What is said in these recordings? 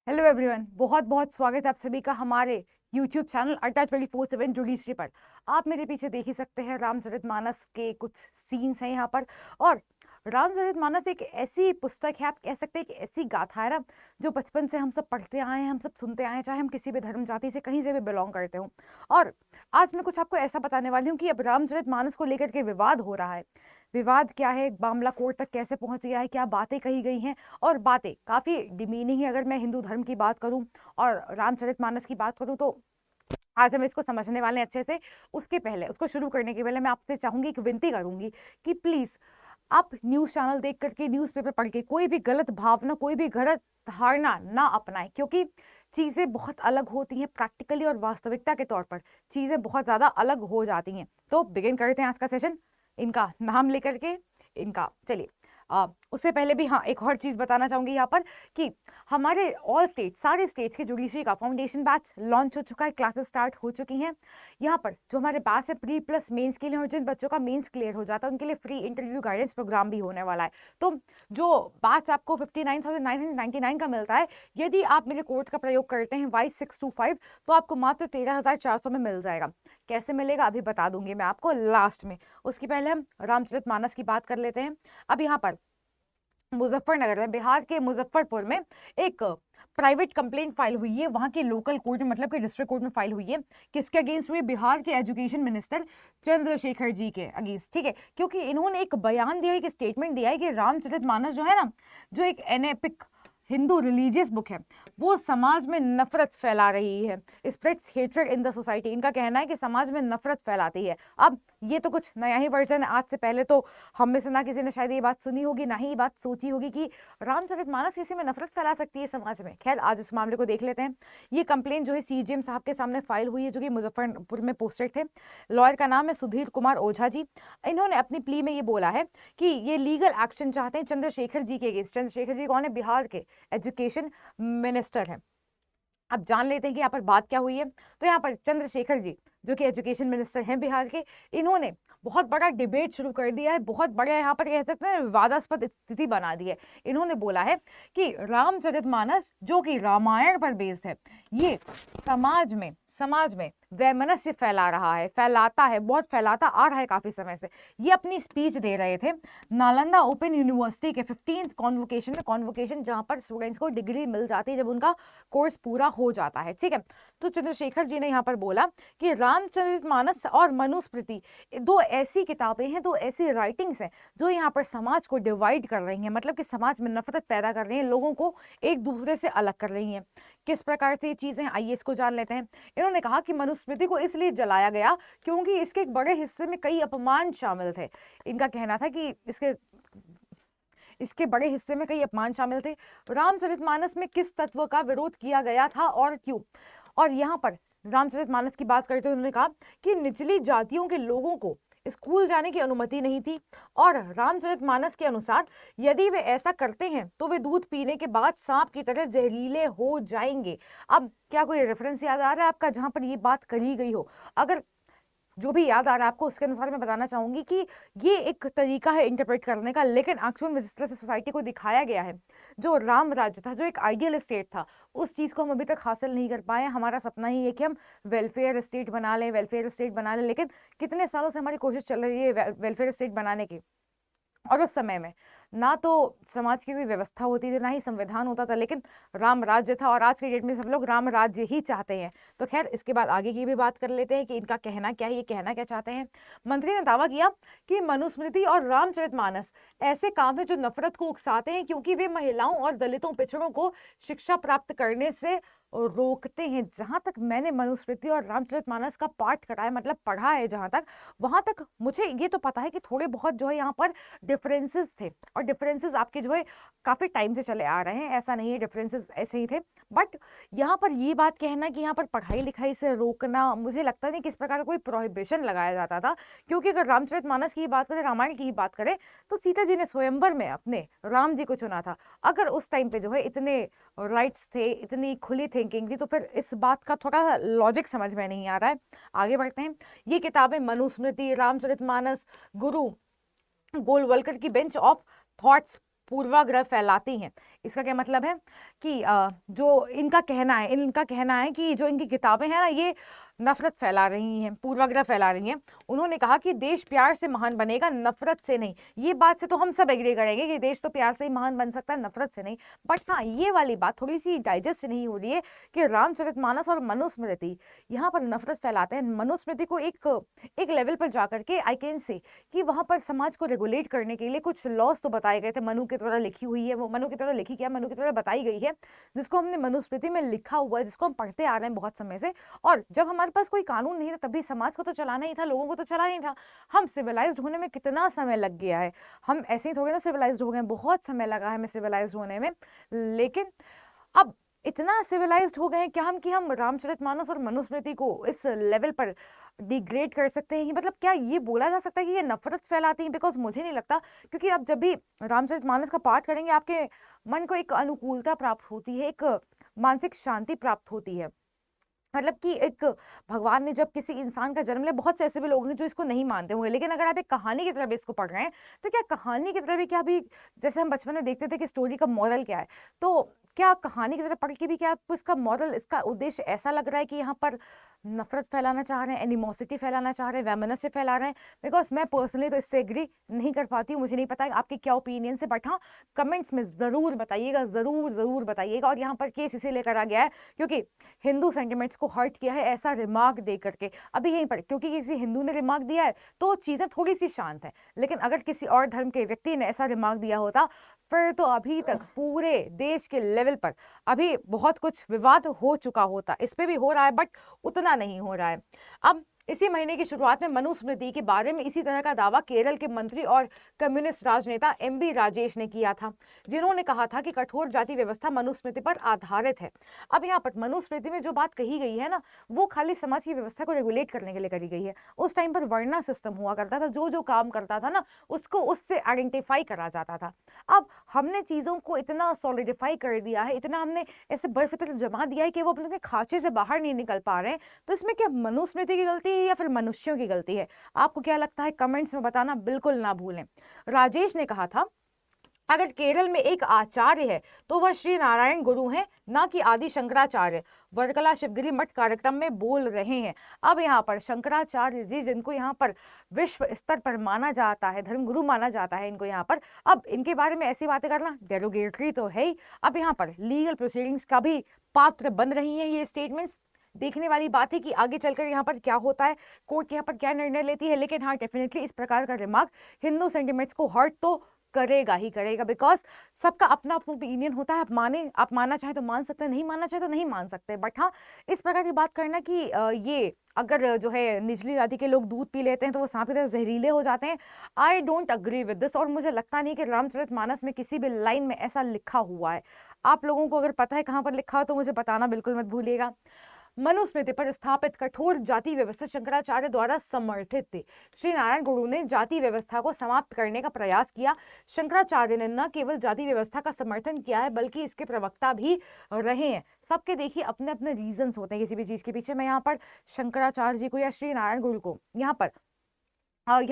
Hello everyone, बहुत बहुत स्वागत है आप सभी का हमारे यूट्यूब चैनल अड्डा 24/7 जुडिशरी पर। आप मेरे पीछे देख ही सकते हैं, रामचरितमानस के कुछ सीन्स हैं यहाँ पर। और रामचरितमानस एक ऐसी पुस्तक है, आप कह सकते हैं कि ऐसी गाथा है ना, जो बचपन से हम सब पढ़ते आए हैं, हम सब सुनते आए हैं, चाहे हम किसी भी धर्म जाति से कहीं से भी बिलोंग करते हो। और आज मैं कुछ आपको ऐसा बताने वाली हूँ कि अब रामचरितमानस को लेकर के विवाद हो रहा है। विवाद क्या है, मामला कोर्ट तक कैसे पहुंच गया है, क्या बातें कही गई हैं, और बातें काफ़ी डिमीनिंग है। अगर मैं हिंदू धर्म की बात करूं और रामचरितमानस की बात करूं तो आज हम इसको समझने वाले हैं अच्छे से। उसके पहले, उसको शुरू करने के पहले मैं आपसे चाहूंगी, एक विनती करूंगी कि प्लीज़ आप न्यूज़ चैनल देख करके, न्यूज़पेपर पढ़ के कोई भी गलत भावना, कोई भी गलत धारणा ना अपनाएं, क्योंकि चीज़ें बहुत अलग होती हैं प्रैक्टिकली, और वास्तविकता के तौर पर चीज़ें बहुत ज़्यादा अलग हो जाती हैं। तो बिगिन करते हैं आज का सेशन, इनका नाम लेकर के। इनका चलिए, उससे पहले भी हाँ, एक और चीज़ बताना चाहूँगी यहाँ पर कि हमारे ऑल स्टेट, सारे स्टेट्स के जुडिशरी का फाउंडेशन बैच लॉन्च हो चुका है, क्लासेस स्टार्ट हो चुकी हैं। यहाँ पर जो हमारे बैच है प्री प्लस मेंस के लिए, और जिन बच्चों का मेंस क्लियर हो जाता है उनके लिए फ्री इंटरव्यू गाइडेंस प्रोग्राम भी होने वाला है। तो जो बैच आपको 59,999 का मिलता है, यदि आप मेरे कोड का प्रयोग करते हैं Y625, तो आपको मात्र 13,400 में मिल जाएगा। कैसे मिलेगा अभी बता दूंगी मैं आपको लास्ट में। उसके पहले हम रामचरितमानस की बात कर लेते हैं। अब यहाँ पर मुजफ्फरनगर में, बिहार के मुजफ्फरपुर में एक प्राइवेट कंप्लेंट फाइल हुई है, वहां के लोकल कोर्ट में, मतलब कि डिस्ट्रिक्ट कोर्ट में फाइल हुई है। किसके अगेंस्ट हुई? बिहार के एजुकेशन मिनिस्टर चंद्रशेखर जी के अगेंस्ट। ठीक है, क्योंकि इन्होंने एक बयान दिया है, एक स्टेटमेंट दिया है कि रामचरितमानस जो है ना, जो एक एनेपिक हिंदू रिलीजियस बुक है, वो समाज में नफरत फैला रही है, spreads hatred in the society. इनका कहना है कि समाज में नफरत फैलाती है। अब ये तो कुछ नया ही वर्जन है, आज से पहले तो हम में से ना किसी ने शायद ये बात सुनी होगी, ना ही ये बात सोची होगी कि रामचरितमानस किसी में नफरत फैला सकती है समाज में। खैर, आज इस मामले को देख लेते हैं। ये कंप्लेंट जो है सीजीएम साहब के सामने फाइल हुई है, जो कि मुजफ्फरपुर में पोस्टेड थे। लॉयर का नाम है सुधीर कुमार ओझा जी। इन्होंने अपनी प्ली में ये बोला है कि ये लीगल एक्शन चाहते हैं चंद्रशेखर जी के अगेंस्ट। चंद्रशेखर जी कौन है? बिहार के एजुकेशन मिनिस्टर हैं। अब जान लेते हैं कि यहाँ पर बात क्या हुई है। तो यहाँ पर चंद्रशेखर जी, जो कि एजुकेशन मिनिस्टर हैं बिहार के, इन्होंने बहुत बड़ा डिबेट शुरू कर दिया है, बहुत बड़ा यहाँ पर कह सकते हैं विवादास्पद स्थिति बना दी है। इन्होंने बोला है कि रामचरितमानस, जो कि रामायण पर बेस्ड है, ये समाज में वैमनस्य फैला रहा है, फैलाता है, बहुत फैलाता आ रहा है काफी समय से। ये अपनी स्पीच दे रहे थे नालंदा ओपन यूनिवर्सिटी के 15th कॉन्वोकेशन में, कॉन्वोकेशन जहां पर स्टूडेंट्स को डिग्री मिल जाती है जब उनका कोर्स पूरा हो जाता है। ठीक है, तो चंद्रशेखर जी ने यहाँ पर बोला कि रामचरितमानस और मनुस्मृति दो ऐसी किताबें हैं, दो ऐसी राइटिंग्स हैं जो यहाँ पर समाज को डिवाइड कर रही हैं, मतलब कि समाज में नफरत पैदा कर रही हैं, लोगों को एक दूसरे से अलग कर रही हैं। किस प्रकार से ये चीजें, आइए इसको जान लेते हैं। इन्होंने कहा कि मनुस्मृति को इसलिए जलाया गया क्योंकि इसके एक बड़े हिस्से में कई अपमान शामिल थे। इनका कहना था कि इसके बड़े हिस्से में कई अपमान शामिल थे। रामचरितमानस में किस तत्व का विरोध किया गया था और क्यों? और यहाँ पर रामचरितमानस की बात करते हुए उन्होंने कहा कि निचली जातियों के लोगों को स्कूल जाने की अनुमति नहीं थी, और रामचरितमानस के अनुसार यदि वे ऐसा करते हैं तो वे दूध पीने के बाद सांप की तरह जहरीले हो जाएंगे। अब क्या कोई रेफरेंस याद आ रहा है आपका जहां पर ये बात करी गई हो? अगर जो भी याद आ रहा है आपको, उसके अनुसार मैं बताना चाहूंगी कि ये एक तरीका है इंटरप्रेट करने का, लेकिन एक्चुअल में जिस तरह से सोसाइटी को दिखाया गया है, जो राम राज्य था, जो एक आइडियल स्टेट था, उस चीज को हम अभी तक हासिल नहीं कर पाए। हमारा सपना ही है कि हम वेलफेयर स्टेट बना लें, वेलफेयर स्टेट बना लें, लेकिन कितने सालों से हमारी कोशिश चल रही है वेलफेयर स्टेट बनाने की, और उस समय में ना तो समाज की कोई व्यवस्था होती थी, ना ही संविधान होता था, लेकिन राम राज्य था, और आज के डेट में सब लोग राम राज्य ही चाहते हैं। तो खैर, इसके बाद आगे की भी बात कर लेते हैं कि इनका कहना क्या है, ये कहना क्या चाहते हैं। मंत्री ने दावा किया कि मनुस्मृति और रामचरितमानस ऐसे काम है जो नफरत को उकसाते हैं, क्योंकि वे महिलाओं और दलितों, पिछड़ों को शिक्षा प्राप्त करने से रोकते हैं। जहां तक मैंने मनुस्मृति और रामचरितमानस का पाठ करा है, मतलब पढ़ा है जहां तक, वहां तक मुझे ये तो पता है कि थोड़े बहुत जो है यहाँ पर डिफरेंसेस थे, और डिफरेंसेस आपके जो है काफी टाइम से चले आ रहे हैं, ऐसा नहीं है डिफरेंसेस ऐसे ही थे। बट यहाँ पर ये बात कहना कि यहाँ पर पढ़ाई लिखाई से रोकना, मुझे लगता नहीं किस प्रकार का कोई प्रोहिबिशन लगाया जाता था, क्योंकि अगर रामचरितमानस की बात करें, रामायण की ही बात करें, तो सीता जी ने स्वयंवर में अपने राम जी को चुना था। अगर उस टाइम पे जो है इतने राइट्स थे, इतनी खुली थिंकिंग थी, तो फिर इस बात का थोड़ा लॉजिक समझ में नहीं आ रहा है। आगे बढ़ते हैं। ये किताबें मनुस्मृति, रामचरितमानस, गुरु गोलवलकर की बेंच ऑफ थॉट्स पूर्वाग्रह फैलाती हैं। इसका क्या मतलब है कि जो इनका कहना है कि जो इनकी किताबें हैं ना, ये नफरत फैला रही हैं, पूर्वाग्रह फैला रही हैं। उन्होंने कहा कि देश प्यार से महान बनेगा, नफरत से नहीं। ये बात से तो हम सब एग्री करेंगे कि देश तो प्यार से ही महान बन सकता है, नफरत से नहीं। बट हाँ, ये वाली बात थोड़ी सी डाइजेस्ट नहीं हो रही है कि रामचरितमानस और मनुस्मृति यहाँ पर नफरत फैलाते हैं। मनुस्मृति को एक लेवल पर जाकर के आई कैन से कि वहां पर समाज को रेगुलेट करने के लिए कुछ लॉज तो बताए गए थे, मनु के द्वारा लिखी हुई है, वो मनु के द्वारा लिखी क्या, मनु के द्वारा बताई गई है, जिसको हमने मनुस्मृति में लिखा हुआ है, जिसको हम पढ़ते आ रहे हैं बहुत समय से। और जब हमारे पास कोई कानून नहीं था तभी समाज को तो चलाना ही था, लोगों को तो चलाना ही था। हम सिविलाइज्ड होने में कितना समय लग गया है, हम ऐसे ही थोड़े ना सिविलाइज्ड हो गए, बहुत समय लगा है हमें सिविलाइज्ड होने में। लेकिन अब इतना सिविलाइज्ड हो गए हैं क्या हम कि हम रामचरितमानस और मनुस्मृति को इस लेवल पर डिग्रेड कर सकते हैं? मतलब क्या ये बोला जा सकता है कि ये नफरत फैलाती हैं? बिकॉज मुझे नहीं लगता, क्योंकि आप जब भी रामचरितमानस का पाठ करेंगे आपके मन को एक अनुकूलता प्राप्त होती है, एक मानसिक शांति प्राप्त होती है। मतलब कि एक भगवान ने जब किसी इंसान का जन्म लिया, बहुत से ऐसे भी लोग हैं जो इसको नहीं मानते होंगे, लेकिन अगर आप एक कहानी की तरह भी इसको पढ़ रहे हैं तो क्या कहानी की तरह भी क्या भी, जैसे हम बचपन में देखते थे कि स्टोरी का मॉरल क्या है, तो क्या कहानी की तरह पढ़ के भी क्या आपको इसका मॉरल, इसका उद्देश्य ऐसा लग रहा है कि यहाँ पर नफरत फैलाना चाह रहे हैं, एनिमोसिटी फैलाना चाह रहे हैं, वैमनस्य फैला रहे हैं? बिकॉज मैं पर्सनली तो इससे एग्री नहीं कर पाती हूँ। मुझे नहीं पता आपके क्या ओपिनियन से, बट हाँ, कमेंट्स में ज़रूर बताइएगा, ज़रूर बताइएगा। और यहाँ पर केस इसीलिए करा गया है क्योंकि हिंदू सेंटिमेंट्स को हर्ट किया है ऐसा रिमार्क दे करके अभी यहीं पर, क्योंकि किसी हिंदू ने रिमार्क दिया है तो चीज़ें थोड़ी सी शांत हैं। लेकिन अगर किसी और धर्म के व्यक्ति ने ऐसा रिमार्क दिया होता फिर तो अभी तक पूरे देश के लेवल पर अभी बहुत कुछ विवाद हो चुका होता। इस पे भी हो रहा है बट उतना नहीं हो रहा है। अब इसी महीने की शुरुआत में मनुस्मृति के बारे में इसी तरह का दावा केरल के मंत्री और कम्युनिस्ट राजनेता एमबी राजेश ने किया था, जिन्होंने कहा था कि कठोर जाति व्यवस्था मनुस्मृति पर आधारित है। अब यहाँ पर मनुस्मृति में जो बात कही गई है ना, वो खाली समाज की व्यवस्था को रेगुलेट करने के लिए करी गई है। उस टाइम पर वर्णा सिस्टम हुआ करता था, जो जो काम करता था ना उसको उससे आइडेंटिफाई करा जाता था। अब हमने चीज़ों को इतना सॉलिडिफाई कर दिया है, इतना हमने ऐसे बर्फ तरह जमा दिया है कि वो अपने खांचे से बाहर नहीं निकल पा रहे हैं। तो इसमें क्या मनुस्मृति की गलती है या फिर मनुष्यों की गलती है? आपको क्या लगता है कमेंट्स में बताना बिल्कुल ना भूलें। राजेश ने कहा था, अगर केरल में एक आचार्य है तो वह श्री नारायण गुरु हैं, ना कि आदि शंकराचार्य, वर्कला शिवगिरी मठ कार्यक्रम में बोल रहे हैं। अब यहाँ पर शंकराचार्य जी, जिनको यहाँ पर विश्व स्तर पर माना जाता है, धर्मगुरु माना जाता है इनको यहाँ पर, अब इनके बारे में ऐसी बातें करना डेरोगेटरी तो है ही। अब यहाँ पर लीगल प्रोसीडिंग्स का भी पात्र बन रही हैं ये स्टेटमेंट्स। देखने वाली बात है कि आगे चलकर यहाँ पर क्या होता है, कोर्ट यहाँ पर क्या निर्णय लेती है। लेकिन हाँ, डेफिनेटली इस प्रकार का रिमार्क हिंदू सेंटिमेंट्स को हर्ट तो करेगा ही करेगा, बिकॉज सबका अपना अपना ओपिनियन होता है। आप मानना चाहे तो मान सकते हैं, नहीं मानना चाहे तो नहीं मान सकते। बट हाँ, इस प्रकार की बात करना कि ये अगर जो है निचली जाति के लोग दूध पी लेते हैं तो वो सांप की तरह जहरीले हो जाते हैं, I don't agree with this. और मुझे लगता नहीं कि रामचरितमानस में किसी भी लाइन में ऐसा लिखा हुआ है। आप लोगों को अगर पता है कहाँ पर लिखा हो तो मुझे बताना बिल्कुल मत भूलिएगा। मनुस्मृति पर स्थापित कठोर जाति व्यवस्था शंकराचार्य द्वारा समर्थित थी। श्री नारायण गुरु ने जाति व्यवस्था को समाप्त करने का प्रयास किया। शंकराचार्य ने न केवल जाति व्यवस्था का समर्थन किया है बल्कि इसके प्रवक्ता भी रहे हैं। सबके देखिए अपने अपने रीजंस होते हैं किसी भी चीज के पीछे। मैं यहाँ पर शंकराचार्य जी को या श्री नारायण गुरु को यहाँ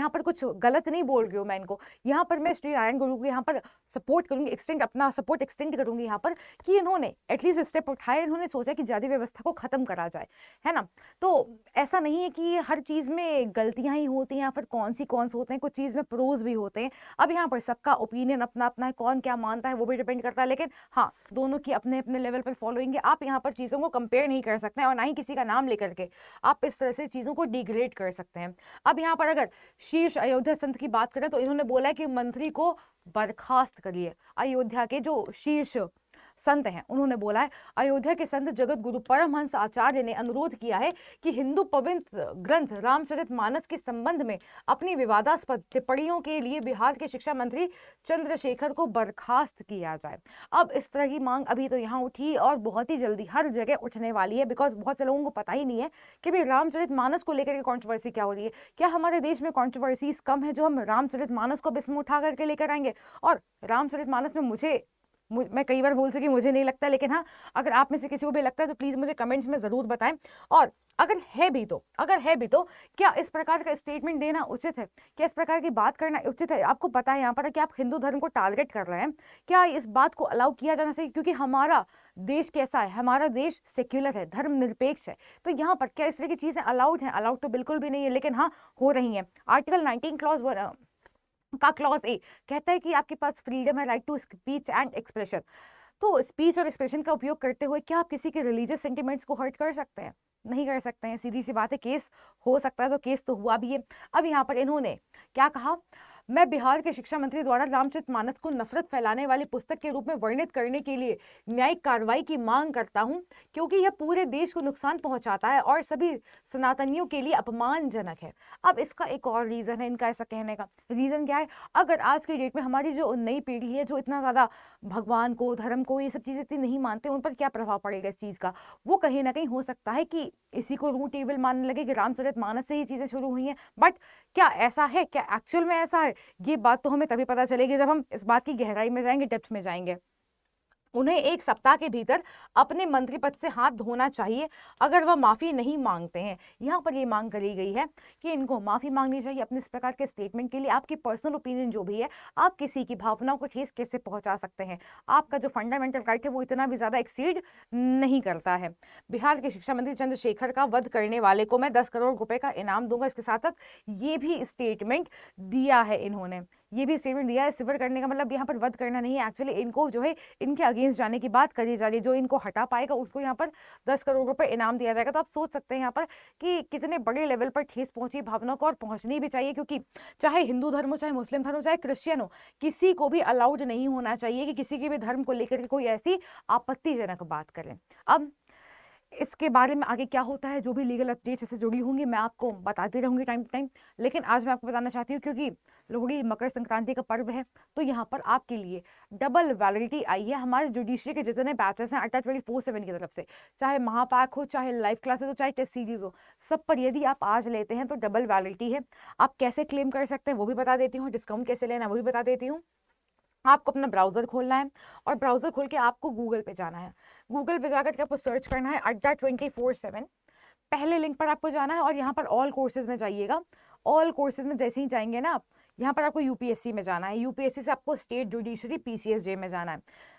पर कुछ गलत नहीं बोल रही हूँ मैं इनको। यहाँ पर मैं श्री नारायण गुरु को यहाँ पर सपोर्ट करूंगी, अपना सपोर्ट एक्सटेंड करूंगी यहाँ पर कि इन्होंने एटलीस्ट स्टेप उठाए, इन्होंने सोचा कि जाति व्यवस्था को खत्म करा जाए, है ना। तो ऐसा नहीं है कि हर चीज़ में गलतियाँ ही होती हैं या फिर कौन होते हैं, कुछ चीज़ में प्रोज भी होते हैं। अब यहाँ पर सबका ओपिनियन अपना अपना है, कौन क्या मानता है वो भी डिपेंड करता है। लेकिन हाँ, दोनों की अपने अपने लेवल पर फॉलोइंग है। आप यहाँ पर चीज़ों को कंपेयर नहीं कर सकते हैं और ना ही किसी का नाम लेकर के आप इस तरह से चीज़ों को डिग्रेड कर सकते हैं। अब यहाँ पर अगर शीर्ष अयोध्या संत की बात करें तो इन्होंने बोला है कि मंत्री को बर्खास्त करिए। अयोध्या के जो शीर्ष संत हैं उन्होंने बोला है, अयोध्या के संत जगत गुरु परमहंस आचार्य ने अनुरोध किया है कि हिंदू पवित्र ग्रंथ रामचरितमानस के संबंध में अपनी विवादास्पद टिप्पणियों के लिए बिहार के शिक्षा मंत्री चंद्रशेखर को बर्खास्त किया जाए। अब इस तरह की मांग अभी तो यहाँ उठी और बहुत ही जल्दी हर जगह उठने वाली है, बिकॉज बहुत से लोगों को पता ही नहीं है कि भाई रामचरितमानस को लेकर के कॉन्ट्रोवर्सी क्या हो रही है। क्या हमारे देश में कॉन्ट्रोवर्सीज कम है जो हम रामचरितमानस को अब इसमें उठा करके लेकर आएंगे? और रामचरितमानस में मुझे मैं कई बार बोल चुकी, मुझे नहीं लगता, लेकिन हाँ, अगर आप में से किसी को भी लगता है तो प्लीज़ मुझे कमेंट्स में ज़रूर बताएं। और अगर है भी तो क्या इस प्रकार का स्टेटमेंट देना उचित है? क्या इस प्रकार की बात करना उचित है? आपको पता है यहाँ पर कि आप हिंदू धर्म को टारगेट कर रहे हैं, क्या इस बात को अलाउ किया जाना चाहिए? क्योंकि हमारा देश कैसा है, हमारा देश सेक्युलर है, धर्मनिरपेक्ष है, तो यहाँ पर क्या इस तरह की चीज़ें अलाउड हैं? अलाउड तो बिल्कुल भी नहीं है, लेकिन हाँ, हो रही हैं। आर्टिकल 19 क्लॉज ए कहता है कि आपके पास फ्रीडम है, right to speech and expression. तो स्पीच और एक्सप्रेशन का उपयोग करते हुए क्या आप किसी के रिलीजियस सेंटिमेंट्स को हर्ट कर सकते हैं? नहीं कर सकते हैं, सीधी सी बात है। केस हो सकता है, तो केस तो हुआ भी है। अब यहाँ पर इन्होंने क्या कहा, मैं बिहार के शिक्षा मंत्री द्वारा रामचरितमानस को नफरत फैलाने वाली पुस्तक के रूप में वर्णित करने के लिए न्यायिक कार्रवाई की मांग करता हूं, क्योंकि यह पूरे देश को नुकसान पहुंचाता है और सभी सनातनियों के लिए अपमानजनक है। अब इसका एक और रीजन है इनका ऐसा कहने का। रीजन क्या है? अगर आज की डेट में हमारी जो नई पीढ़ी है, जो इतना ज्यादा भगवान को, धर्म को, ये सब चीजें इतनी नहीं मानते, उन पर क्या प्रभाव पड़ेगा इस चीज का? वो कहीं ना कहीं हो सकता है कि इसी को रूट ईविल मानने लगे कि रामचरितमानस से ही चीजें शुरू हुई हैं। बट क्या ऐसा है? क्या एक्चुअल में ऐसा है? ये बात तो हमें तभी पता चलेगी जब हम इस बात की गहराई में जाएंगे, डेप्थ में जाएंगे। उन्हें 1 सप्ताह के भीतर अपने मंत्री पद से हाथ धोना चाहिए अगर वह माफी नहीं मांगते हैं। यहाँ पर ये मांग करी गई है कि इनको माफी मांगनी चाहिए अपने इस प्रकार के स्टेटमेंट के लिए। आपकी पर्सनल ओपिनियन जो भी है, आप किसी की भावनाओं को ठेस कैसे पहुंचा सकते हैं? आपका जो फंडामेंटल राइट है वो इतना भी ज्यादा एक्सीड नहीं करता है। बिहार के शिक्षा मंत्री चंद्रशेखर का वध करने वाले को मैं 10 करोड़ रुपए का इनाम दूंगा। इसके साथ साथ ये भी स्टेटमेंट दिया है इन्होंने, ये भी स्टेटमेंट दिया है। सिवर करने का मतलब यहाँ पर वध करना नहीं है, एक्चुअली इनको जो है इनके अगेंस्ट जाने की बात करी जा रही है। जो इनको हटा पाएगा उसको यहाँ पर 10 करोड़ रुपए इनाम दिया जाएगा। तो आप सोच सकते हैं यहाँ पर कि कितने बड़े लेवल पर ठेस पहुंची भावनाओं को, और पहुंचनी भी चाहिए, क्योंकि चाहे हिंदू धर्म हो, चाहे मुस्लिम धर्म हो, चाहे क्रिश्चियन हो, किसी को भी अलाउड नहीं होना चाहिए कि किसी के भी धर्म को लेकर के कोई ऐसी आपत्तिजनक बात करें। अब इसके बारे में आगे क्या होता है, जो भी लीगल अपडेट्स इससे जुड़ी होंगी, मैं आपको बताती रहूंगी टाइम टू टाइम। लेकिन आज मैं आपको बताना चाहती हूँ, क्योंकि लोहड़ी मकर संक्रांति का पर्व है, तो यहाँ पर आपके लिए डबल वैलिडिटी आई है। हमारे जुडिशरी के जितने बैचेस हैं अड्डा 24/7 की तरफ से, चाहे महापैक हो, चाहे लाइव क्लासेस हो, चाहे टेस्ट सीरीज हो, सब पर यदि आप आज लेते हैं तो डबल वैलिडिटी है। आप कैसे क्लेम कर सकते हैं वो भी बता देती हूँ, डिस्काउंट कैसे लेना है वो भी बता देती हूँ। आपको अपना ब्राउजर खोलना है, और ब्राउजर खोल के आपको गूगल पे जाना है। गूगल पे जाकर के आपको सर्च करना है अड्डा 24/7। पहले लिंक पर आपको जाना है और यहाँ पर ऑल कोर्सेज में जाइएगा। ऑल कोर्सेज में जैसे ही जाएंगे ना आप, यहाँ पर आपको यूपीएससी में जाना है। यूपीएससी से आपको स्टेट जुडिशरी पीसीएसजे में जाना है।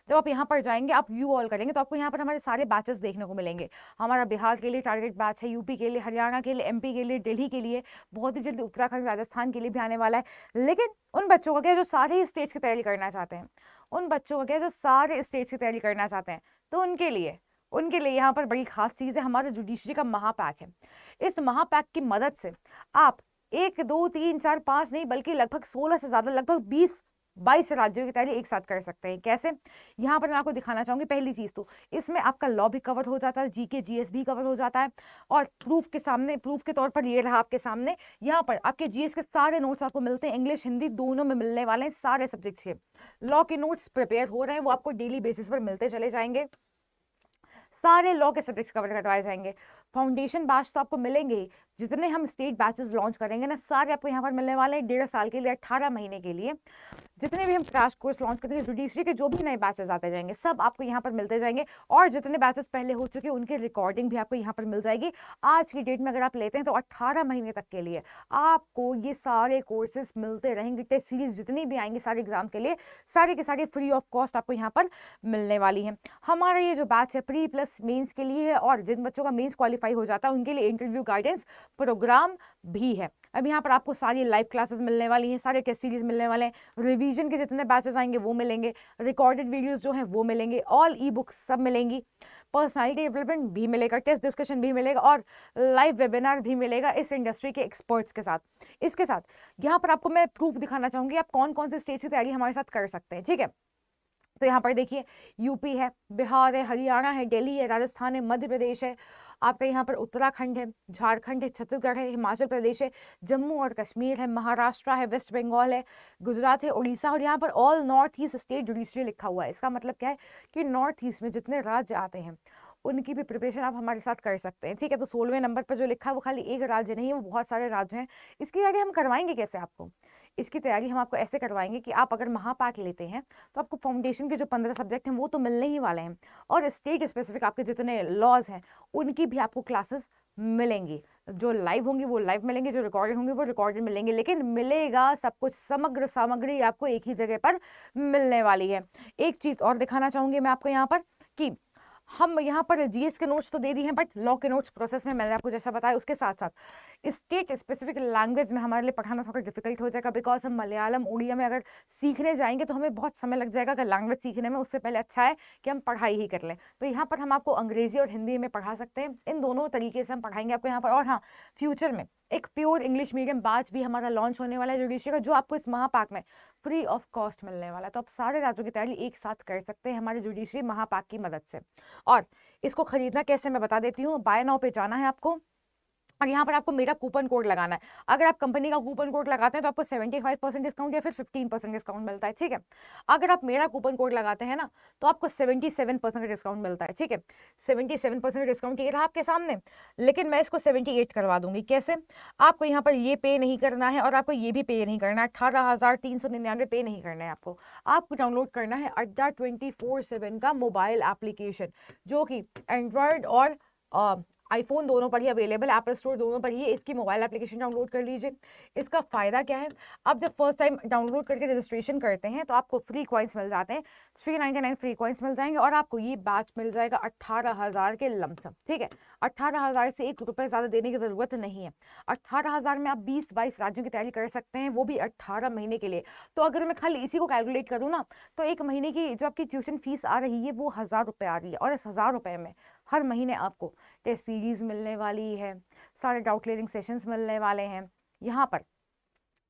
जब आप यहाँ पर जाएंगे, आप व्यू ऑल करेंगे, तो आपको यहाँ पर हमारे सारे बैचेस देखने को मिलेंगे। हमारा बिहार के लिए टारगेट बैच है, यूपी के लिए, हरियाणा के लिए, एमपी के लिए, दिल्ली के लिए, बहुत ही जल्दी उत्तराखंड, राजस्थान के लिए भी आने वाला है। लेकिन उन बच्चों का क्या जो सारे स्टेट्स की तैयारी करना चाहते हैं, उन बच्चों का क्या जो सारे स्टेट्स की तैयारी करना चाहते हैं, तो उनके लिए यहाँ पर बड़ी खास चीज़ है, हमारा जुडिशरी का महापैक है। इस महापैक की मदद से आप 1 2 3 4 5 नहीं, बल्कि लगभग 16 से ज़्यादा, लगभग 20-22 राज्यों की तैयारी एक साथ कर सकते हैं। कैसे? यहाँ पर मैं आपको दिखाना चाहूंगी। पहली चीज़ तो इसमें आपका लॉ भी कवर हो जाता है, जीके जीएस भी कवर हो जाता है, और प्रूफ के तौर पर ये रहा आपके सामने। यहाँ पर आपके जीएस के सारे नोट्स आपको मिलते हैं, इंग्लिश हिंदी दोनों में मिलने वाले हैं, सारे सब्जेक्ट्स के। लॉ के नोट्स प्रिपेयर हो रहे हैं, वो आपको डेली बेसिस पर मिलते चले जाएंगे। सारे लॉ के सब्जेक्ट्स कवर करवाए जाएंगे। फाउंडेशन बैच तो आपको मिलेंगे ही, जितने हम स्टेट बैचेस लॉन्च करेंगे ना, सारे आपको यहाँ पर मिलने वाले हैं 1.5 साल के लिए, 18 महीने के लिए। जितने भी हम क्रैश कोर्स लॉन्च करेंगे, जुडिशरी के जो भी नए बैचेस आते जाएंगे, सब आपको यहाँ पर मिलते जाएंगे। और जितने बैचेस पहले हो चुके हैं उनकी रिकॉर्डिंग भी आपको यहाँ पर मिल जाएगी। आज की डेट में अगर आप लेते हैं तो 18 महीने तक के लिए आपको ये सारे कोर्सेज मिलते रहेंगे। टेस्ट सीरीज जितनी भी आएंगी सारे एग्जाम के लिए, सारे के सारे फ्री ऑफ कॉस्ट आपको यहाँ पर मिलने वाली है। हमारा ये जो बैच है प्री प्लस मेंस के लिए है, और जिन बच्चों का मेंस क्वालिफाई हो जाता है उनके लिए इंटरव्यू गाइडेंस प्रोग्राम भी है। अब यहाँ पर आपको सारी लाइव क्लासेस मिलने वाली हैं, सारे टेस्ट सीरीज मिलने वाले हैं, रिवीजन के जितने बैचेस आएंगे वो मिलेंगे, रिकॉर्डेड वीडियोस जो हैं वो मिलेंगे, ऑल ई बुक्स सब मिलेंगी, पर्सनालिटी डेवलपमेंट भी मिलेगा, टेस्ट डिस्कशन भी मिलेगा, और लाइव वेबिनार भी मिलेगा इस इंडस्ट्री के एक्सपर्ट्स के साथ। इसके साथ यहाँ पर आपको मैं प्रूफ दिखाना चाहूंगी आप कौन कौन से स्टेट की तैयारी हमारे साथ कर सकते हैं। ठीक है, तो यहाँ पर देखिए, यूपी है, बिहार है, हरियाणा है, दिल्ली है, राजस्थान है, मध्य प्रदेश है, आपका यहाँ पर उत्तराखंड है, झारखंड है, छत्तीसगढ़ है, हिमाचल प्रदेश है, जम्मू और कश्मीर है, महाराष्ट्र है, वेस्ट बंगाल है, गुजरात है, उड़ीसा, और यहाँ पर all north east state judiciary लिखा हुआ है। इसका मतलब क्या है कि नॉर्थ ईस्ट में जितने राज्य आते हैं उनकी भी प्रिपरेशन आप हमारे साथ कर सकते हैं, ठीक है। तो 16वें नंबर पर जो लिखा है वो खाली एक राज्य नहीं है, वो बहुत सारे राज्य हैं। इसकी तैयारी हम करवाएंगे कैसे आपको? इसकी तैयारी हम आपको ऐसे करवाएंगे कि आप अगर महापाठ लेते हैं तो आपको फाउंडेशन के जो 15 सब्जेक्ट हैं वो तो मिलने ही वाले हैं, और स्टेट स्पेसिफिक आपके जितने लॉज हैं उनकी भी आपको क्लासेस मिलेंगी। जो लाइव होंगी वो लाइव मिलेंगे, जो रिकॉर्डेड होंगे वो रिकॉर्डेड मिलेंगे, लेकिन मिलेगा सब कुछ, समग्र सामग्री आपको एक ही जगह पर मिलने वाली है। एक चीज और दिखाना चाहूंगी मैं आपको यहाँ पर कि हम यहाँ पर जीएस के नोट्स तो दे दी हैं, बट लॉ के नोट्स प्रोसेस में मैंने आपको जैसा बताया उसके साथ साथ स्टेट स्पेसिफिक लैंग्वेज में हमारे लिए पढ़ाना थोड़ा डिफिकल्ट हो जाएगा, बिकॉज हम मलयालम उड़िया में अगर सीखने जाएंगे तो हमें बहुत समय लग जाएगा अगर लैंग्वेज सीखने में। उससे पहले अच्छा है कि हम पढ़ाई ही कर लें। तो यहाँ पर हम आपको अंग्रेजी और हिंदी में पढ़ा सकते हैं, इन दोनों तरीके से हम पढ़ाएंगे आपको यहाँ पर। और हाँ, फ्यूचर में एक प्योर इंग्लिश मीडियम बैच भी हमारा लॉन्च होने वाला है जुडिशरी का, जो आपको इस महापाक में फ्री ऑफ कॉस्ट मिलने वाला है। तो आप सारे राज्यों की तैयारी एक साथ कर सकते हैं हमारे जुडिशरी महापाक की मदद से। और इसको खरीदना कैसे मैं बता देती हूँ। बाय नाउ पे जाना है आपको, और यहाँ पर आपको मेरा कूपन कोड लगाना है। अगर आप कंपनी का कूपन कोड लगाते हैं तो आपको 75% डिस्काउंट या फिर 15% डिस्काउंट मिलता है, ठीक है। अगर आप मेरा कूपन कोड लगाते हैं ना तो आपको 77% डिस्काउंट मिलता है, ठीक है। 77% डिस्काउंट ये रहा आपके सामने, लेकिन मैं इसको 78 करवा दूंगी। कैसे? आपको यहाँ पर ये पे नहीं करना है और आपको ये भी पे नहीं करना है, 18,399 पे नहीं करना है आपको डाउनलोड करना है अड्डा 24/7 का मोबाइल एप्लीकेशन, जो कि एंड्रॉयड और आईफोन दोनों पर ही अवेलेबल, एप्पल स्टोर दोनों पर ही। इसकी मोबाइल एप्लीकेशन डाउनलोड कर लीजिए। इसका फ़ायदा क्या है? आप जब फर्स्ट टाइम डाउनलोड करके रजिस्ट्रेशन करते हैं तो आपको फ्री कॉइन्स मिल जाते हैं, 399 फ्री कॉइन्स मिल जाएंगे, और आपको ये बैच मिल जाएगा 18,000 के लमसम, ठीक है। 18,000 से ₹1 ज़्यादा देने की ज़रूरत नहीं है। 18,000 में आप 20-22 राज्यों की तैयारी कर सकते हैं, वो भी 18 महीने के लिए। तो अगर मैं खाली इसी को कैलकुलेट करूँ ना तो एक महीने की जो आपकी ट्यूशन फीस आ रही है वो ₹1,000 आ रही है, और इस ₹1,000 में हर महीने आपको टेस्ट सीरीज मिलने वाली है, सारे डाउट क्लियरिंग सेशंस मिलने वाले हैं, यहाँ पर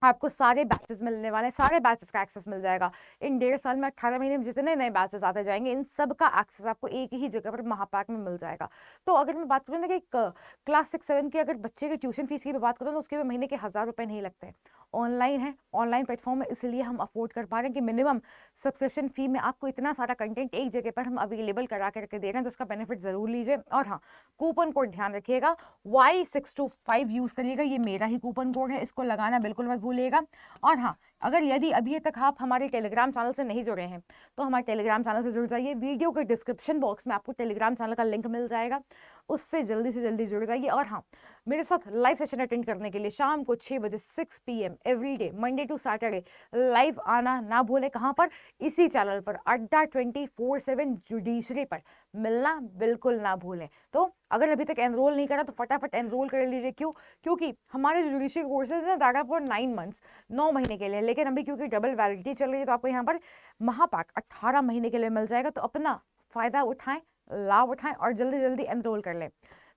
आपको सारे बैचेस मिलने वाले हैं, सारे बैचेस का एक्सेस मिल जाएगा। इन 1.5 साल में 18 महीने में जितने नए बैचेस आते जाएंगे इन सब का एक्सेस आपको एक ही जगह पर महापाक में मिल जाएगा। तो अगर मैं बात करूँ ना कि क्लास 6-7 की अगर बच्चे की ट्यूशन फीस की भी बात करूँ तो उसके भी महीने के ₹1,000 नहीं लगते हैं। ऑनलाइन है, ऑनलाइन प्लेटफॉर्म है, इसलिए हम अफोर्ड कर पा रहे हैं कि मिनिमम सब्सक्रिप्शन फी में आपको इतना सारा कंटेंट एक जगह पर हम अवेलेबल करा करके दे रहे हैं, तो उसका बेनिफिट ज़रूर लीजिए। और हाँ, कूपन कोड ध्यान रखिएगा, Y625 यूज़ करिएगा, ये मेरा ही कूपन कोड है, इसको लगाना बिल्कुल मत भूलिएगा। और हाँ, अगर यदि अभी तक आप हमारे टेलीग्राम चैनल से नहीं जुड़े हैं तो हमारे टेलीग्राम चैनल से जुड़ जाइए। वीडियो के डिस्क्रिप्शन बॉक्स में आपको टेलीग्राम चैनल का लिंक मिल जाएगा, उससे जल्दी से जल्दी जुड़ जाइए। और हाँ, मेरे साथ लाइव सेशन अटेंड करने के लिए शाम को 6 बजे 6 PM every day Monday to Saturday live आना ना भूलें। कहाँ पर? इसी चैनल पर, अड्डा 24/7 जुडिशरी पर मिलना बिल्कुल ना भूलें। तो अगर अभी तक एनरोल नहीं करा तो फटाफट एनरोल कर लीजिए। क्यों? क्योंकि हमारे जो जुडिशरी कोर्सेज हैं दैट आर फॉर 9 मंथ्स, 9 महीने के लिए, लेकिन अभी क्योंकि डबल वैलिडिटी चल रही है तो आपको यहाँ पर महापाक 18 महीने के लिए मिल जाएगा। तो अपना फ़ायदा उठाएं, लाभ उठाएं और जल्दी जल्दी एनरोल कर लें।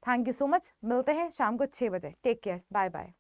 Thank you so much. मिलते हैं शाम को 6 बजे। Take care, bye bye.